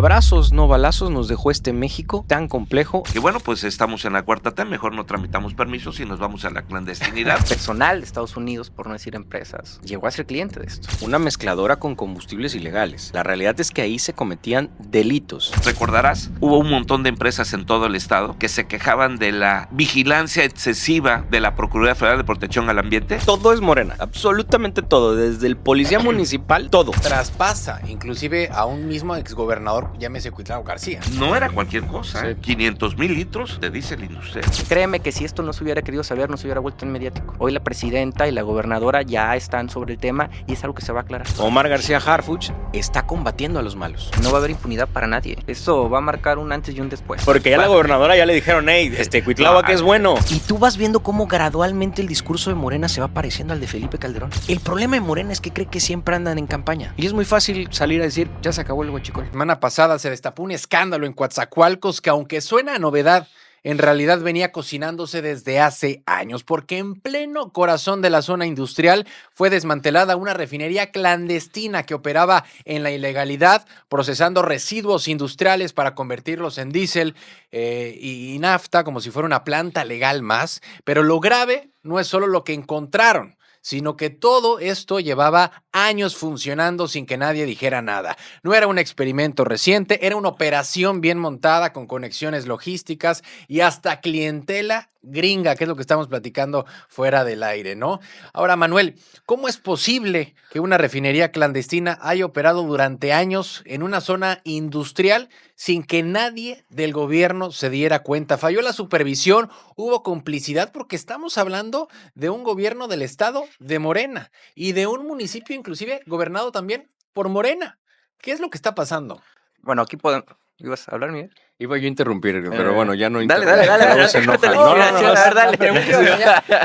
abrazos, no balazos, nos dejó este México tan complejo. Y bueno, pues estamos en la cuarta T, mejor no tramitamos permisos y nos vamos a la clandestinidad. Personal de Estados Unidos, por no decir empresas, llegó a ser cliente de esto. Una mezcladora con combustibles ilegales. La realidad es que ahí se cometían delitos. Recordarás, hubo un montón de empresas en todo el estado que se quejaban de la vigilancia excesiva de la Procuraduría Federal de Protección al Ambiente. Todo es Morena, absolutamente todo, desde el policía municipal, todo. Traspasa inclusive a un mismo exgobernador, llámese Cuitlavo García. No era cualquier cosa, Sí. 500,000 litros de diésel industrial. Créeme que si esto no se hubiera querido saber, no se hubiera vuelto en mediático. Hoy la presidenta y la gobernadora ya están sobre el tema y es algo que se va a aclarar. Omar García Harfuch está combatiendo a los malos. No va a haber impunidad para nadie. Eso va a marcar un antes y un después. Porque ya la gobernadora ya le dijeron, hey, Cuitlavo que es bueno. Y tú vas viendo cómo gradualmente el discurso de Morena se va pareciendo al de Felipe Calderón. El problema de Morena es que cree que siempre andan en campaña. Y es muy fácil salir a decir, ya se acabó el huachicol. La semana pasada se destapó un escándalo en Coatzacoalcos que, aunque suena a novedad, en realidad venía cocinándose desde hace años, porque en pleno corazón de la zona industrial fue desmantelada una refinería clandestina que operaba en la ilegalidad, procesando residuos industriales para convertirlos en diésel y nafta, como si fuera una planta legal más. Pero lo grave no es solo lo que encontraron, sino que todo esto llevaba años funcionando sin que nadie dijera nada. No era un experimento reciente, era una operación bien montada con conexiones logísticas y hasta clientela gringa, que es lo que estamos platicando fuera del aire, ¿no? Ahora, Manuel, ¿cómo es posible que una refinería clandestina haya operado durante años en una zona industrial sin que nadie del gobierno se diera cuenta? ¿Falló la supervisión? ¿Hubo complicidad? Porque estamos hablando de un gobierno del estado de Morena y de un municipio inclusive gobernado también por Morena. ¿Qué es lo que está pasando? Bueno, aquí podemos... ¿Ibas a hablar, Miguel? Iba yo a interrumpir, pero bueno, ya no Dale, interrumpo. dale, Luego dale. se enoja. No,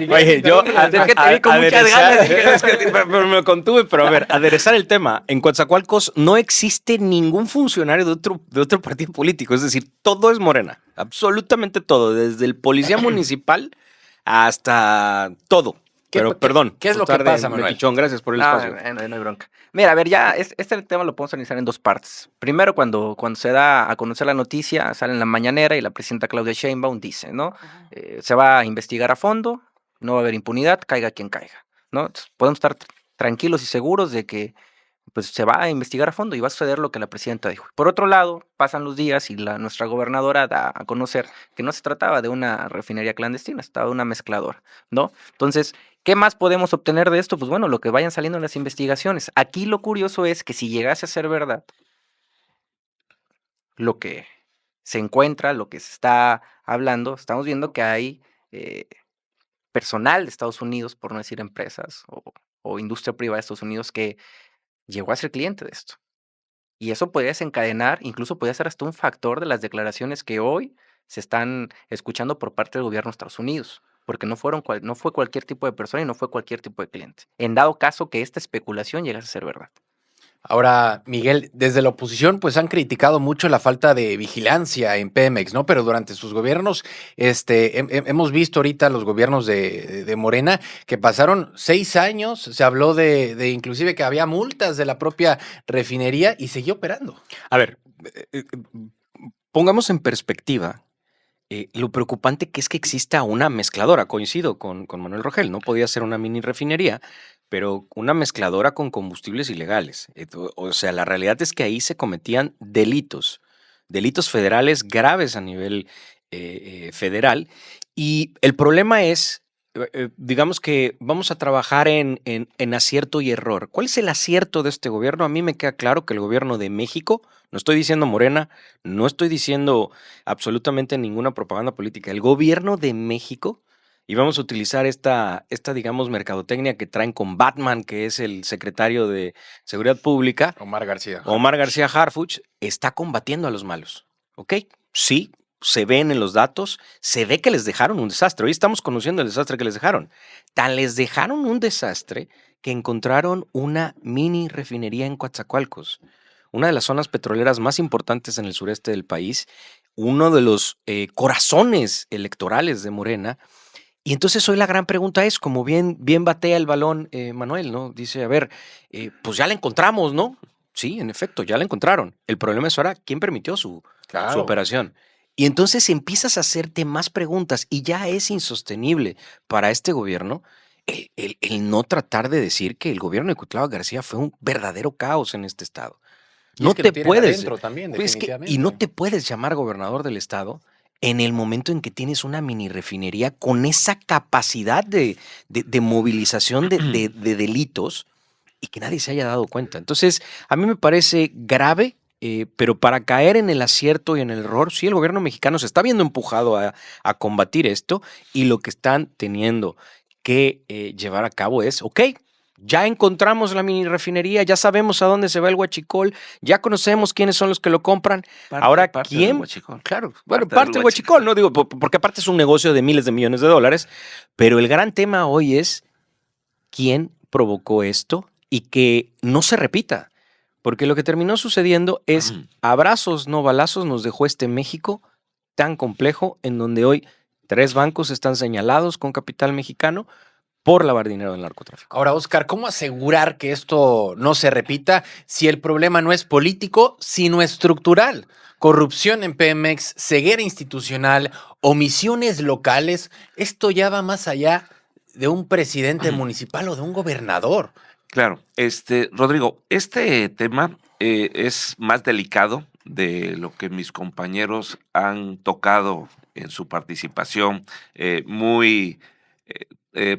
no. Oye, yo Es que te vi con muchas ganas. Es que pero me contuve, pero a ver, aderezar el tema. En Coatzacoalcos no existe ningún funcionario de otro partido político. Es decir, todo es Morena. Absolutamente todo. Desde el policía municipal hasta todo. Pero, perdón. ¿Qué es lo que pasa, Manuel? Metichón, gracias por el espacio. No hay bronca. Mira, a ver, ya este tema lo podemos analizar en dos partes. Primero, cuando se da a conocer la noticia, sale en la mañanera y la presidenta Claudia Sheinbaum dice, ¿no? Se va a investigar a fondo, no va a haber impunidad, caiga quien caiga, ¿no? Entonces, podemos estar tranquilos y seguros de que pues, se va a investigar a fondo y va a suceder lo que la presidenta dijo. Por otro lado, pasan los días y nuestra gobernadora da a conocer que no se trataba de una refinería clandestina, se trataba de una mezcladora, ¿no? Entonces, ¿qué más podemos obtener de esto? Pues bueno, lo que vayan saliendo en las investigaciones. Aquí lo curioso es que si llegase a ser verdad lo que se encuentra, lo que se está hablando, estamos viendo que hay personal de Estados Unidos, por no decir empresas, o industria privada de Estados Unidos que llegó a ser cliente de esto. Y eso podría desencadenar, incluso podría ser hasta un factor de las declaraciones que hoy se están escuchando por parte del gobierno de Estados Unidos, porque no fue cualquier tipo de persona y no fue cualquier tipo de cliente. En dado caso que esta especulación llegase a ser verdad. Ahora, Miguel, desde la oposición pues han criticado mucho la falta de vigilancia en Pemex, ¿no? Pero durante sus gobiernos, hemos visto ahorita los gobiernos de Morena que pasaron 6 años, se habló de inclusive que había multas de la propia refinería y seguía operando. A ver, pongamos en perspectiva lo preocupante que es que exista una mezcladora. Coincido con Manuel Rogel, no podía ser una mini refinería, pero una mezcladora con combustibles ilegales. O sea, la realidad es que ahí se cometían delitos federales graves a nivel federal. Y el problema es, digamos que vamos a trabajar en acierto y error. ¿Cuál es el acierto de este gobierno? A mí me queda claro que el gobierno de México, no estoy diciendo Morena, no estoy diciendo absolutamente ninguna propaganda política, el gobierno de México, y vamos a utilizar esta digamos, mercadotecnia que traen con Batman, que es el secretario de Seguridad Pública, Omar García Harfuch, está combatiendo a los malos, ¿ok? Sí, se ven en los datos, se ve que les dejaron un desastre. Hoy estamos conociendo el desastre que les dejaron. Tan les dejaron un desastre que encontraron una mini refinería en Coatzacoalcos, una de las zonas petroleras más importantes en el sureste del país, uno de los corazones electorales de Morena. Y entonces hoy la gran pregunta es, como bien batea el balón Manuel, ¿no? Dice, a ver, pues ya la encontramos, ¿no? Sí, en efecto, ya la encontraron. El problema es ahora quién permitió su Claro. operación. Y entonces empiezas a hacerte más preguntas y ya es insostenible para este gobierno el no tratar de decir que el gobierno de Cuitlava García fue un verdadero caos en este estado. Y No es que lo te tienen puedes, adentro también, pues y no definitivamente. te puedes llamar gobernador del estado en el momento en que tienes una mini refinería con esa capacidad de movilización de delitos y que nadie se haya dado cuenta. Entonces, a mí me parece grave, pero para caer en el acierto y en el error, sí, el gobierno mexicano se está viendo empujado a combatir esto y lo que están teniendo que llevar a cabo es, ok, ya encontramos la mini refinería, ya sabemos a dónde se va el huachicol, ya conocemos quiénes son los que lo compran. Ahora, Parte del ¿quién? huachicol. Claro, bueno, Parte parte del del huachicol, ¿no? Digo, porque aparte es un negocio de miles de millones de dólares, pero el gran tema hoy es quién provocó esto y que no se repita. Porque lo que terminó sucediendo es abrazos, no balazos, nos dejó este México tan complejo en donde hoy 3 bancos están señalados con capital mexicano por lavar dinero del narcotráfico. Ahora, Oscar, ¿cómo asegurar que esto no se repita si el problema no es político, sino estructural? Corrupción en Pemex, ceguera institucional, omisiones locales. Esto ya va más allá de un presidente municipal o de un gobernador. Claro, Rodrigo, este tema es más delicado de lo que mis compañeros han tocado en su participación, muy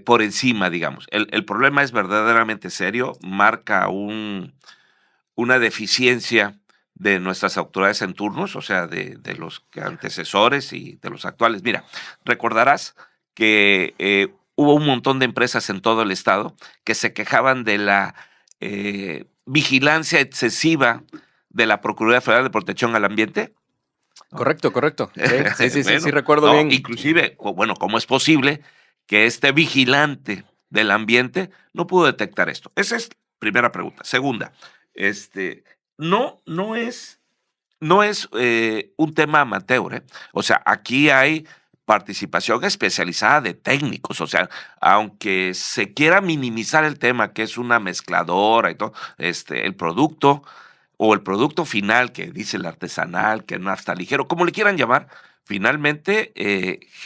por encima, digamos. El problema es verdaderamente serio, marca una deficiencia de nuestras autoridades en turnos, o sea, de los antecesores y de los actuales. Mira, recordarás que hubo un montón de empresas en todo el estado que se quejaban de la vigilancia excesiva de la Procuraduría Federal de Protección al Ambiente. Correcto, correcto. Sí, Bueno, recuerdo no, bien. inclusive, bueno, ¿cómo es posible que este vigilante del ambiente no pudo detectar esto? Esa es primera pregunta. Segunda, no es un tema amateur, ¿eh? O sea, aquí hay participación especializada de técnicos, o sea, aunque se quiera minimizar el tema que es una mezcladora y todo, el producto o el producto final que dice el artesanal, que no está ligero, como le quieran llamar, finalmente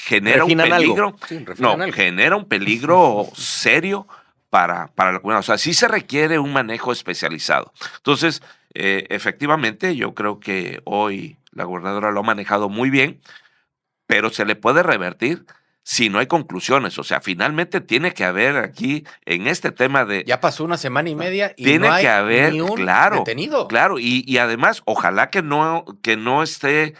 genera Refinan un peligro, algo. Sí, refinan algo. genera un peligro serio para la comunidad. O sea, sí se requiere un manejo especializado. Entonces, efectivamente, yo creo que hoy la gobernadora lo ha manejado muy bien, pero se le puede revertir si no hay conclusiones. O sea, finalmente tiene que haber aquí, en este tema de... Ya pasó una semana y media y tiene no hay que haber, ni un claro, detenido. claro, y además, ojalá que no esté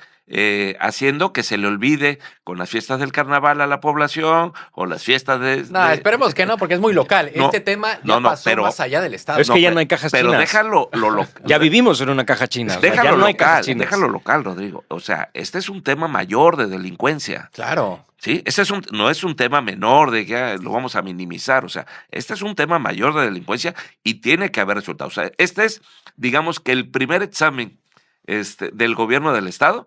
haciendo que se le olvide con las fiestas del carnaval a la población o las fiestas No, esperemos que no, porque es muy local. No, Este tema ya no, pasó pero- más allá del Estado. Es que ya no hay cajas pero chinas. déjalo Ya vivimos en una caja china. O sea, déjalo ya no hay local, cajas chinas. déjalo local, Rodrigo. O sea, este es un tema mayor de delincuencia. Claro. ¿Sí? No es un tema menor de que lo vamos a minimizar. O sea, este es un tema mayor de delincuencia y tiene que haber resultados. O sea, este es, digamos que el primer examen del gobierno del Estado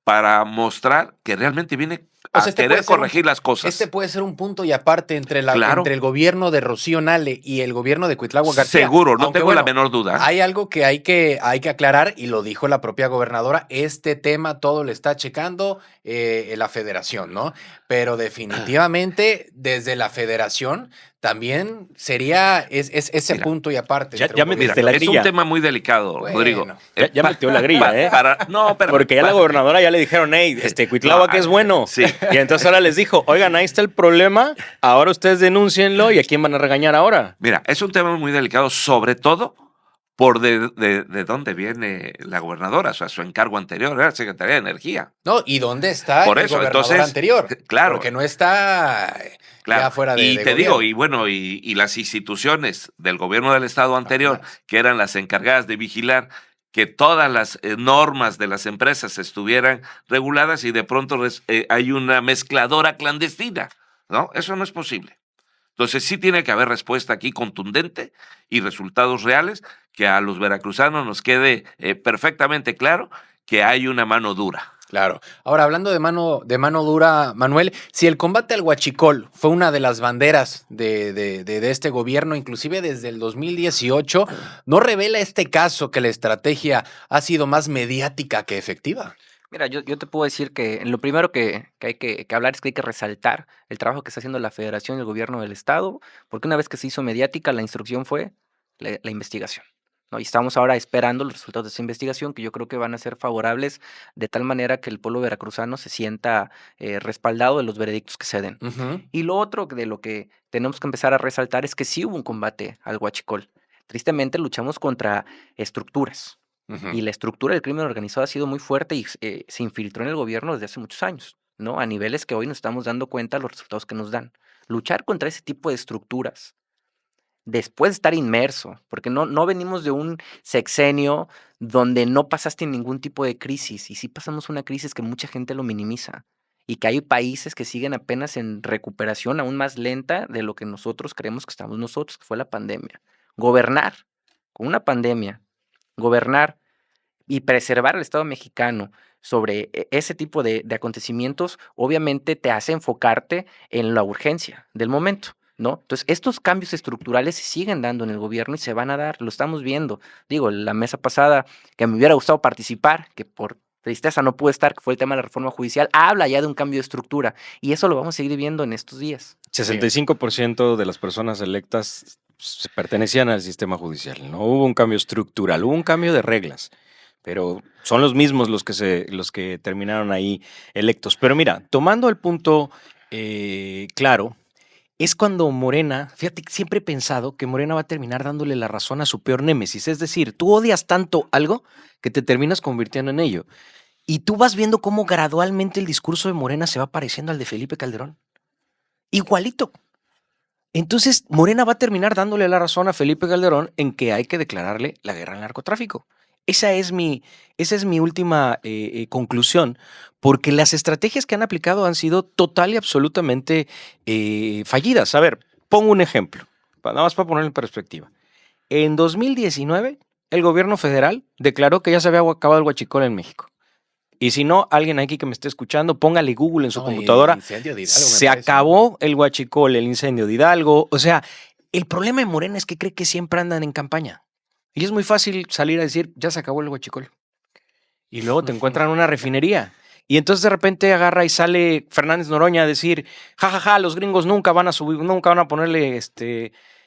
para mostrar que realmente viene a Este querer puede ser corregir las cosas. Este puede ser un punto y aparte entre, Claro. entre el gobierno de Rocío Nale y el gobierno de Cuitlahua García. Seguro, no Aunque, tengo la menor duda. Hay algo que hay que aclarar y lo dijo la propia gobernadora. Este tema todo le está checando la federación, ¿no? Pero definitivamente desde la federación también sería ese Mira, punto y aparte. ya- entre ya un me gobierno- diste la Es un grilla. tema muy delicado, Bueno. Rodrigo. Ya metió la grilla, ¿eh? No, pero Porque ya la gobernadora ya le dijeron, hey, Cuitlahua que es bueno. Sí. Y entonces ahora les dijo, oigan, ahí está el problema, ahora ustedes denúncienlo y a quién van a regañar ahora. Mira, es un tema muy delicado, sobre todo por de dónde viene la gobernadora, o sea, su encargo anterior era Secretaría de Energía. No, ¿y dónde está Por el eso, gobernador entonces, anterior? claro. Porque no está Claro. ya fuera de y de te gobierno. digo, y bueno, y las instituciones del gobierno del estado anterior, que eran las encargadas de vigilar que todas las normas de las empresas estuvieran reguladas y de pronto hay una mezcladora clandestina, ¿no? Eso no es posible. Entonces sí tiene que haber respuesta aquí contundente y resultados reales, que a los veracruzanos nos quede perfectamente claro que hay una mano dura. Claro. Ahora, hablando de mano dura, Manuel, si el combate al huachicol fue una de las banderas de este gobierno, inclusive desde el 2018, ¿no revela este caso que la estrategia ha sido más mediática que efectiva? Mira, yo te puedo decir que lo primero que hay que hablar es que hay que resaltar el trabajo que está haciendo la Federación y el gobierno del Estado, porque una vez que se hizo mediática, la instrucción fue la investigación, ¿no? Y estamos ahora esperando los resultados de esa investigación, que yo creo que van a ser favorables de tal manera que el pueblo veracruzano se sienta respaldado de los veredictos que se den. Ujú, Y lo otro de lo que tenemos que empezar a resaltar es que sí hubo un combate al huachicol. Tristemente luchamos contra estructuras. ujú. Y la estructura del crimen organizado ha sido muy fuerte y se infiltró en el gobierno desde hace muchos años, ¿no? A niveles que hoy nos estamos dando cuenta de los resultados que nos dan. Luchar contra ese tipo de estructuras, después de estar inmerso, porque no venimos de un sexenio donde no pasaste ningún tipo de crisis, y sí pasamos una crisis que mucha gente lo minimiza, y que hay países que siguen apenas en recuperación aún más lenta de lo que nosotros creemos que estamos nosotros, que fue la pandemia. Gobernar con una pandemia, gobernar y preservar al Estado mexicano sobre ese tipo de acontecimientos, obviamente te hace enfocarte en la urgencia del momento, ¿no? Entonces, estos cambios estructurales se siguen dando en el gobierno y se van a dar, lo estamos viendo. Digo, la mesa pasada que me hubiera gustado participar, que por tristeza no pude estar, que fue el tema de la reforma judicial, habla ya de un cambio de estructura y eso lo vamos a seguir viendo en estos días. 65% de las personas electas pertenecían al sistema judicial. No hubo un cambio estructural, hubo un cambio de reglas, pero son los mismos los que terminaron ahí electos. Pero mira, tomando el punto claro, es cuando Morena, fíjate, siempre he pensado que Morena va a terminar dándole la razón a su peor némesis. Es decir, tú odias tanto algo que te terminas convirtiendo en ello. Y tú vas viendo cómo gradualmente el discurso de Morena se va pareciendo al de Felipe Calderón. Igualito. Entonces, Morena va a terminar dándole la razón a Felipe Calderón en que hay que declararle la guerra al narcotráfico. Esa es mi última conclusión, porque las estrategias que han aplicado han sido total y absolutamente fallidas. A ver, pongo un ejemplo, nada más para ponerlo en perspectiva. En 2019, el gobierno federal declaró que ya se había acabado el huachicol en México. Y si no, alguien aquí que me esté escuchando, póngale Google en su No, computadora. el incendio de Hidalgo, me Se parece, ¿no? acabó el huachicol, el incendio de Hidalgo. O sea, el problema de Morena es que cree que siempre andan en campaña. Y es muy fácil salir a decir, ya se acabó el huachicol. Y luego te encuentran una refinería. Y entonces de repente agarra y sale Fernández Noroña a decir, jajaja, los gringos nunca van a subir, nunca van a ponerle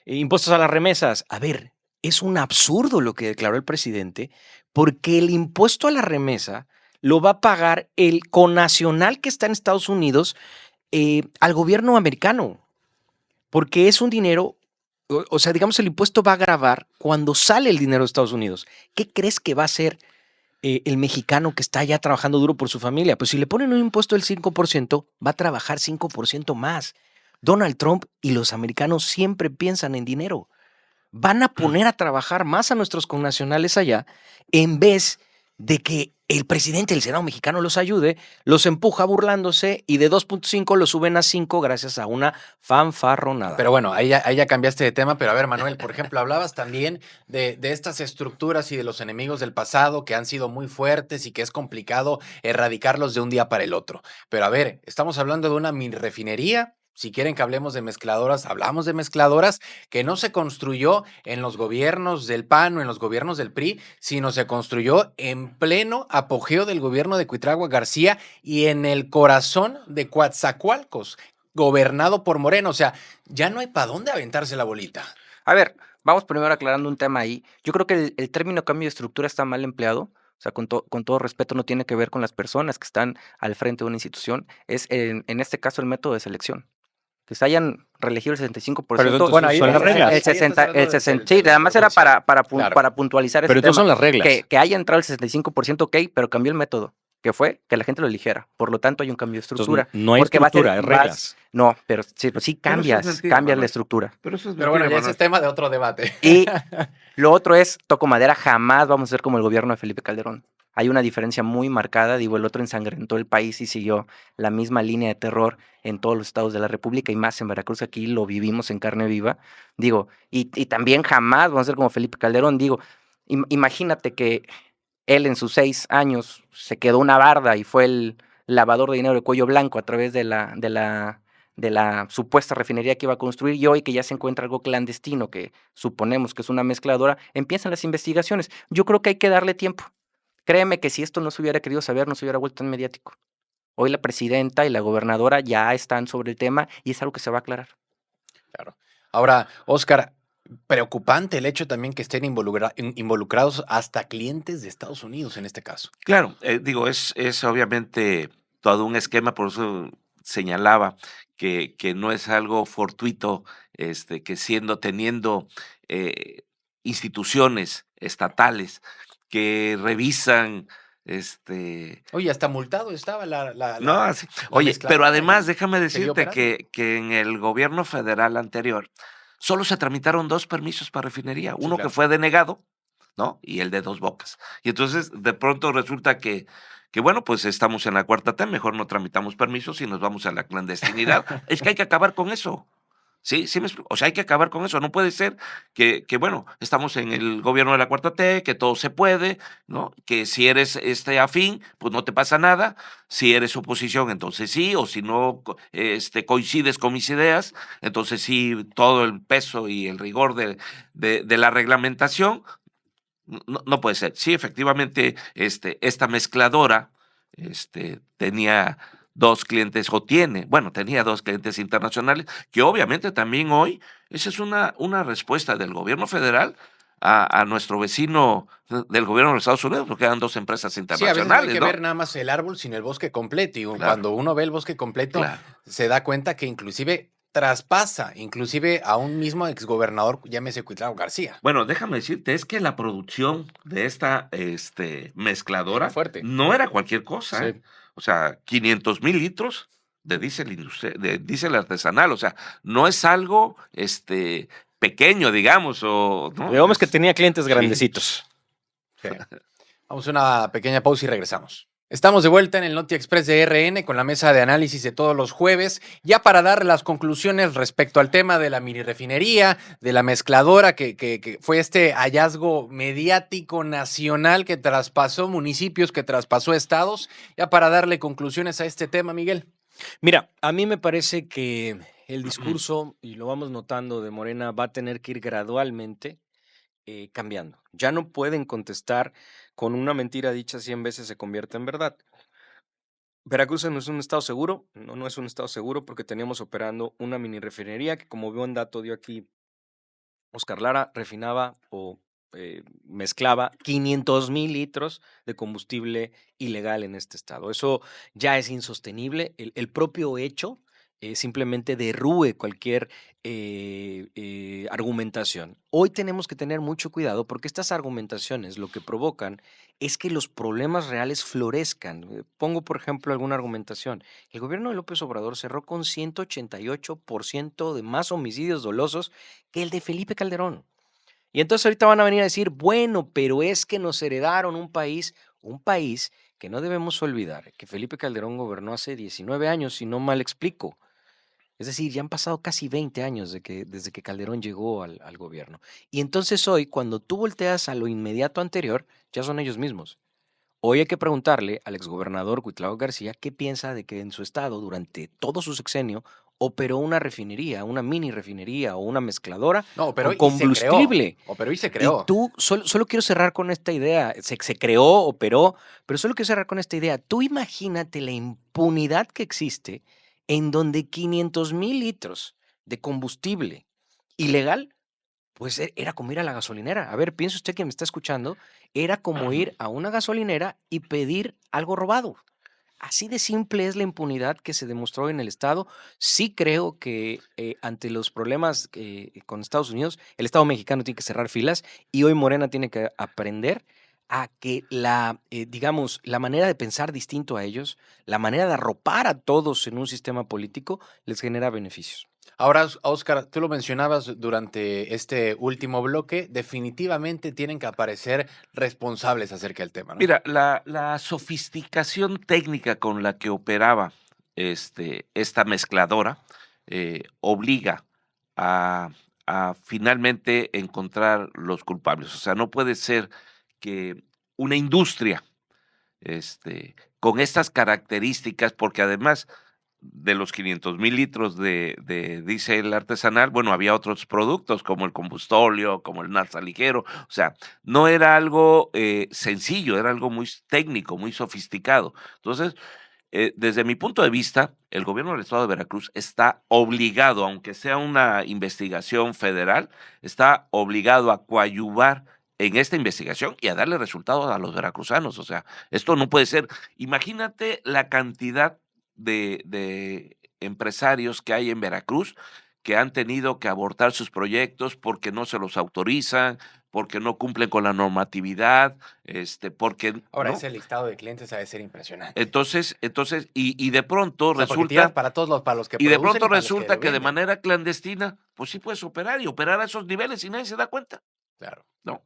impuestos a las remesas. A ver, es un absurdo lo que declaró el presidente, porque el impuesto a la remesa lo va a pagar el connacional que está en Estados Unidos al gobierno americano, porque es un dinero, o sea, digamos, el impuesto va a gravar cuando sale el dinero de Estados Unidos. ¿Qué crees que va a hacer el mexicano que está allá trabajando duro por su familia? Pues si le ponen un impuesto del 5%, va a trabajar 5% más. Donald Trump y los americanos siempre piensan en dinero. Van a poner a trabajar más a nuestros connacionales allá en vez de que el presidente del Senado mexicano los ayude, los empuja burlándose y de 2.5 lo suben a 5 gracias a una fanfarronada. Pero bueno, ahí ya cambiaste de tema, pero a ver, Manuel, por ejemplo, hablabas también de estas estructuras y de los enemigos del pasado que han sido muy fuertes y que es complicado erradicarlos de un día para el otro. Pero a ver, estamos hablando de una mini refinería. Si quieren que hablemos de mezcladoras, hablamos de mezcladoras que no se construyó en los gobiernos del PAN o en los gobiernos del PRI, sino se construyó en pleno apogeo del gobierno de Cuitragua García y en el corazón de Coatzacoalcos, gobernado por Moreno. O sea, ya no hay para dónde aventarse la bolita. A ver, vamos primero aclarando un tema ahí. Yo creo que el término cambio de estructura está mal empleado. O sea, con todo respeto, no tiene que ver con las personas que están al frente de una institución. Es en este caso el método de selección. Que se hayan reelegido el 65%. Pero entonces Bueno, ahí son las el reglas. El 60, sí, además era para Claro. puntualizar Pero ese entonces tema. son las reglas. Que haya entrado el 65%, ok, pero cambió el método, que fue que la gente lo eligiera. Por lo tanto, hay un cambio de estructura. Entonces, no hay porque va a ser estructura, hay más- reglas. No, pero sí Pero eso es cambias mentira, la Manuel. estructura. Pero eso es Pero bueno, ya mentira, ese es Manuel. tema de otro debate. Y lo otro es, toco madera, jamás vamos a ser como el gobierno de Felipe Calderón. Hay una diferencia muy marcada, digo, el otro ensangrentó el país y siguió la misma línea de terror en todos los estados de la República y más en Veracruz, aquí lo vivimos en carne viva. Digo, y también jamás vamos a ser como Felipe Calderón. Digo, imagínate que Él en sus 6 años se quedó una barda y fue el lavador de dinero de cuello blanco a través de la supuesta refinería que iba a construir, y hoy que ya se encuentra algo clandestino, que suponemos que es una mezcladora, empiezan las investigaciones. Yo creo que hay que darle tiempo. Créeme que si esto no se hubiera querido saber, no se hubiera vuelto tan mediático. Hoy la presidenta y la gobernadora ya están sobre el tema y es algo que se va a aclarar. Claro. Ahora, Oscar, preocupante el hecho también que estén involucrados hasta clientes de Estados Unidos en este caso. Claro, digo, es obviamente todo un esquema, por eso señalaba que no es algo fortuito, que teniendo eh, instituciones estatales que revisan, Oye, hasta multado estaba no, así. la Oye, pero mezcladora además y déjame seguía decirte operando. que en el gobierno federal anterior solo se tramitaron 2 permisos para refinería, Sí, uno que claro. fue denegado, ¿no? Y el de Dos Bocas. Y entonces, de pronto resulta que bueno, pues estamos en la cuarta T, mejor no tramitamos permisos y nos vamos a la clandestinidad. Es que hay que acabar con eso. Sí, sí me explico. O sea, hay que acabar con eso. No puede ser bueno, estamos en el gobierno de la cuarta T, que todo se puede, ¿no? Que si eres afín, pues no te pasa nada. Si eres oposición, entonces sí, o si no coincides con mis ideas, entonces sí, todo el peso y el rigor de la reglamentación. No puede ser. Sí, efectivamente, esta mezcladora, tenía 2 clientes, o tiene, bueno, tenía 2 clientes internacionales, que obviamente también hoy, esa es una respuesta del gobierno federal a nuestro vecino del gobierno de los Estados Unidos, porque eran 2 empresas Sí, a veces no hay internacionales, que ¿no? ver nada más el árbol sin el bosque completo. Y Claro, cuando uno ve el bosque completo, claro. se da cuenta que inclusive traspasa, inclusive a un mismo exgobernador, llámese Cuitlao García. Bueno, déjame decirte, es que la producción de esta Era mezcladora fuerte. no era cualquier cosa, ¿eh? Sí. O sea, 500,000 litros de diésel artesanal, o sea, no es algo pequeño, digamos, ¿no? Digamos que tenía clientes Sí. grandecitos. Sí. Vamos a una pequeña pausa y regresamos. Estamos de vuelta en el Noti Express de RN con la mesa de análisis de todos los jueves, ya para dar las conclusiones respecto al tema de la mini refinería, de la mezcladora, que fue este hallazgo mediático nacional que traspasó municipios, que traspasó estados, ya para darle conclusiones a este tema, Miguel. Mira, a mí me parece que el discurso, y lo vamos notando de Morena, va a tener que ir gradualmente cambiando. Ya no pueden contestar con una mentira dicha 100 veces se convierte en verdad. Veracruz no es un estado seguro, no es un estado seguro porque teníamos operando una mini refinería que, como buen dato dio aquí Oscar Lara, refinaba o mezclaba 500,000 litros de combustible ilegal en este estado. Eso ya es insostenible. El propio hecho simplemente derrue cualquier argumentación. Hoy tenemos que tener mucho cuidado porque estas argumentaciones lo que provocan es que los problemas reales florezcan. Pongo, por ejemplo, alguna argumentación. El gobierno de López Obrador cerró con 188% de más homicidios dolosos que el de Felipe Calderón. Y entonces ahorita van a venir a decir, bueno, pero es que nos heredaron un país que no debemos olvidar, que Felipe Calderón gobernó hace 19 años, si no mal explico. Es decir, ya han pasado casi 20 años desde que Calderón llegó al gobierno. Y entonces hoy, cuando tú volteas a lo inmediato anterior, ya son ellos mismos. Hoy hay que preguntarle al exgobernador Cuitlao García qué piensa de que en su estado, durante todo su sexenio, operó una refinería, una mini refinería o una mezcladora No, pero con y se creó. combustible. Operó y se Y creó. tú, solo quiero cerrar con esta idea. Se creó, operó, pero solo quiero cerrar con esta idea. Tú imagínate la impunidad que existe en donde 500,000 litros de combustible ilegal pues era como ir a la gasolinera. A ver, piense usted que me está escuchando, era como ir a una gasolinera y pedir algo robado. Así de simple es la impunidad que se demostró en el Estado. Sí creo que ante los problemas con Estados Unidos, el Estado mexicano tiene que cerrar filas y hoy Morena tiene que aprender a que digamos, la manera de pensar distinto a ellos, la manera de arropar a todos en un sistema político, les genera beneficios. Ahora, Oscar, tú lo mencionabas durante este último bloque, definitivamente tienen que aparecer responsables acerca del tema, ¿no? Mira, la sofisticación técnica con la que operaba esta mezcladora obliga a, a finalmente encontrar los culpables. O sea, no puede ser que una industria con estas características, porque además de los 500,000 litros de diésel artesanal, bueno, había otros productos como el combustóleo, como el nafta ligero, o sea, no era algo sencillo, era algo muy técnico, muy sofisticado. Entonces, desde mi punto de vista, el gobierno del estado de Veracruz está obligado, aunque sea una investigación federal, está obligado a coadyuvar en esta investigación y a darle resultados a los veracruzanos. O sea, esto no puede ser. Imagínate la cantidad de empresarios que hay en Veracruz que han tenido que abortar sus proyectos porque no se los autorizan, porque no cumplen con la normatividad, porque Ahora, ¿no? ese listado de clientes ha de ser impresionante. Entonces, y de pronto O sea, porque tiras resulta, para todos para los que y de producen pronto y para los que resulta lo que de venden. manera clandestina, pues sí puedes operar y operar a esos niveles y nadie se da cuenta, Claro. ¿no?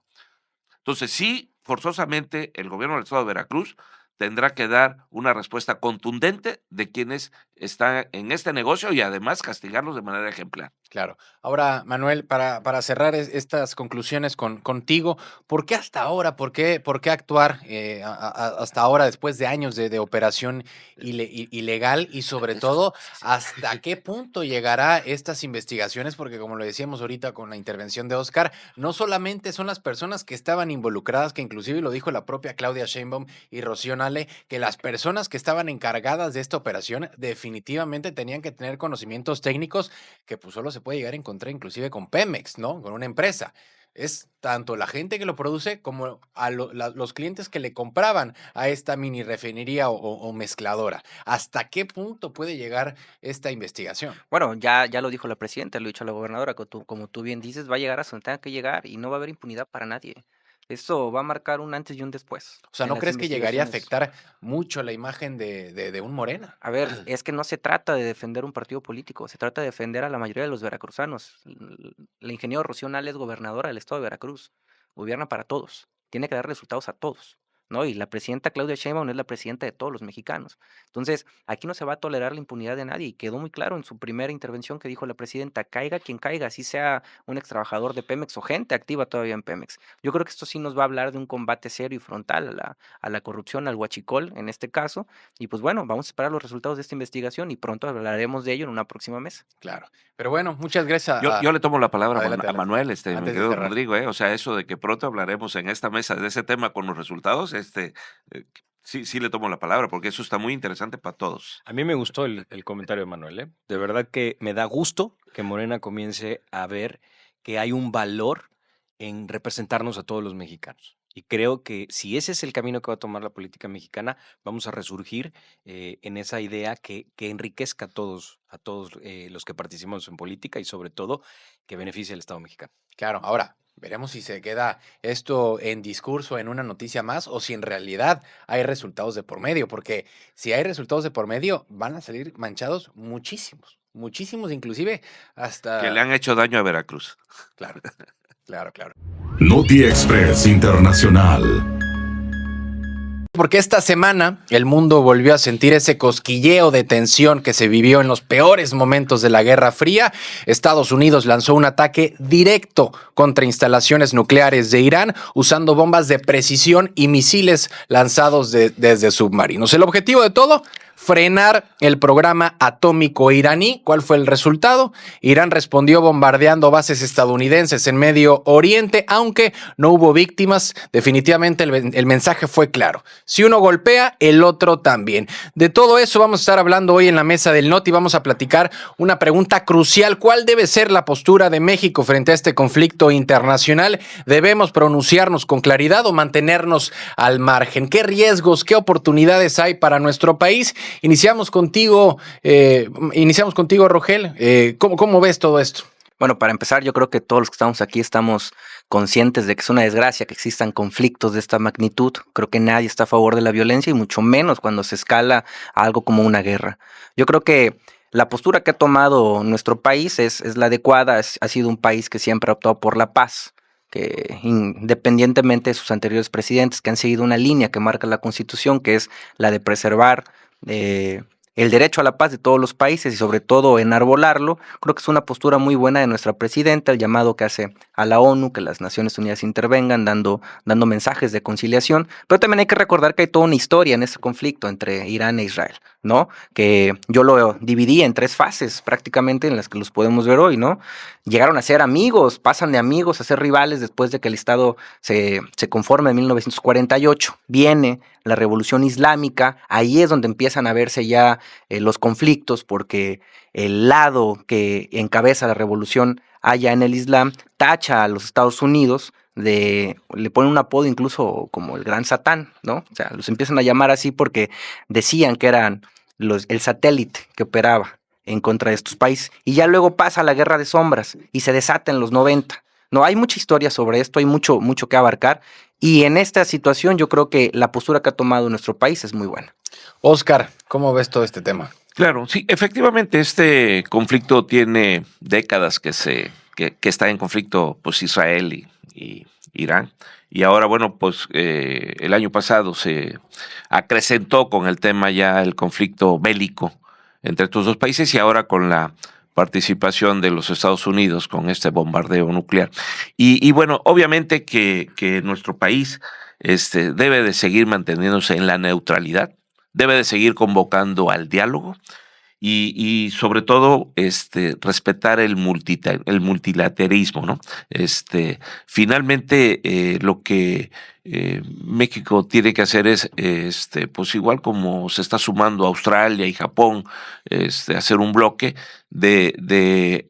Entonces, sí, forzosamente el gobierno del estado de Veracruz tendrá que dar una respuesta contundente de quienes están en este negocio y además castigarlos de manera ejemplar. Claro. Ahora, Manuel, para cerrar estas conclusiones contigo, ¿por qué hasta ahora? ¿Por qué actuar hasta ahora, después de años de operación ilegal? Y sobre todo, ¿hasta qué punto llegará estas investigaciones? Porque como lo decíamos ahorita con la intervención de Oscar, no solamente son las personas que estaban involucradas, que inclusive lo dijo la propia Claudia Sheinbaum y Rocío Nale, que las personas que estaban encargadas de esta operación definitivamente tenían que tener conocimientos técnicos que pues solo se puede llegar a encontrar inclusive con Pemex, ¿no? Con una empresa. Es tanto la gente que lo produce como a los clientes que le compraban a esta mini refinería o mezcladora. ¿Hasta qué punto puede llegar esta investigación? Bueno, ya lo dijo la presidenta, lo ha dicho la gobernadora, como tú bien dices, va a llegar a donde tenga que llegar y no va a haber impunidad para nadie. Eso va a marcar un antes y un después O sea, en ¿no las crees que llegaría a investigaciones. afectar mucho la imagen de un Morena? A ver, es que no se trata de defender un partido político, se trata de defender a la mayoría de los veracruzanos. La ingeniero Rocío Nale es gobernadora del estado de Veracruz, gobierna para todos, tiene que dar resultados a todos, ¿no? Y la presidenta Claudia Sheinbaum es la presidenta de todos los mexicanos. Entonces, aquí no se va a tolerar la impunidad de nadie y quedó muy claro en su primera intervención que dijo la presidenta, caiga quien caiga, así sea un ex trabajador de Pemex o gente activa todavía en Pemex. Yo creo que esto sí nos va a hablar de un combate serio y frontal a la corrupción, al huachicol en este caso, y pues bueno, vamos a esperar los resultados de esta investigación y pronto hablaremos de ello en una próxima mesa. Claro. Pero bueno, muchas gracias. Yo le tomo la palabra Adelante, a adelante. Manuel, mi Antes de querido cerrar. Rodrigo, o sea, eso de que pronto hablaremos en esta mesa de ese tema con los resultados, sí le tomo la palabra, porque eso está muy interesante para todos. A mí me gustó el comentario de Manuel, ¿eh? De verdad que me da gusto que Morena comience a ver que hay un valor en representarnos a todos los mexicanos. Y creo que si ese es el camino que va a tomar la política mexicana, vamos a resurgir en esa idea que enriquezca a todos los que participamos en política y sobre todo que beneficie al Estado mexicano. Claro, ahora veremos si se queda esto en discurso, en una noticia más, o si en realidad hay resultados de por medio, porque si hay resultados de por medio, van a salir manchados muchísimos, muchísimos, inclusive Que hasta... le han hecho daño a Veracruz. Claro, claro, claro. Noti Express Internacional. Porque esta semana el mundo volvió a sentir ese cosquilleo de tensión que se vivió en los peores momentos de la Guerra Fría. Estados Unidos lanzó un ataque directo contra instalaciones nucleares de Irán usando bombas de precisión y misiles lanzados desde submarinos. El objetivo de todo, frenar el programa atómico iraní. ¿Cuál fue el resultado? Irán respondió bombardeando bases estadounidenses en Medio Oriente, aunque no hubo víctimas. Definitivamente el mensaje fue claro. Si uno golpea, el otro también. De todo eso vamos a estar hablando hoy en la mesa del Noti. Vamos a platicar una pregunta crucial. ¿Cuál debe ser la postura de México frente a este conflicto internacional? ¿Debemos pronunciarnos con claridad o mantenernos al margen? ¿Qué riesgos, qué oportunidades hay para nuestro país? Iniciamos contigo, Rogel. ¿Cómo ves todo esto? Bueno, para empezar, yo creo que todos los que estamos aquí estamos conscientes de que es una desgracia que existan conflictos de esta magnitud. Creo que nadie está a favor de la violencia y mucho menos cuando se escala a algo como una guerra. Yo creo que la postura que ha tomado nuestro país es la adecuada. Ha sido un país que siempre ha optado por la paz, que independientemente de sus anteriores presidentes, que han seguido una línea que marca la Constitución, que es la de preservar el derecho a la paz de todos los países y sobre todo enarbolarlo. Creo que es una postura muy buena de nuestra presidenta, el llamado que hace a la ONU, que las Naciones Unidas intervengan dando mensajes de conciliación, pero también hay que recordar que hay toda una historia en ese conflicto entre Irán e Israel, ¿no? Que yo lo dividí en 3 fases prácticamente en las que los podemos ver hoy, ¿no? Llegaron a ser amigos, pasan de amigos a ser rivales después de que el Estado se conforma en 1948. Viene la Revolución Islámica, ahí es donde empiezan a verse ya los conflictos, porque el lado que encabeza la revolución allá en el Islam tacha a los Estados Unidos le ponen un apodo incluso como el Gran Satán, ¿no? O sea, los empiezan a llamar así porque decían que eran el satélite que operaba en contra de estos países. Y ya luego pasa la Guerra de Sombras y se desata en los 90. No, hay mucha historia sobre esto, hay mucho que abarcar. Y en esta situación yo creo que la postura que ha tomado nuestro país es muy buena. Oscar, ¿cómo ves todo este tema? Claro, sí, efectivamente este conflicto tiene décadas que está en conflicto, pues, Israel y Irán. Y ahora, bueno, pues el año pasado se acrecentó con el tema ya el conflicto bélico entre estos 2 países, y ahora con la participación de los Estados Unidos con este bombardeo nuclear. Y bueno, obviamente que nuestro país debe de seguir manteniéndose en la neutralidad, debe de seguir convocando al diálogo y sobre todo respetar el multilateralismo, ¿no? Finalmente lo que México tiene que hacer es pues igual como se está sumando Australia y Japón, hacer un bloque de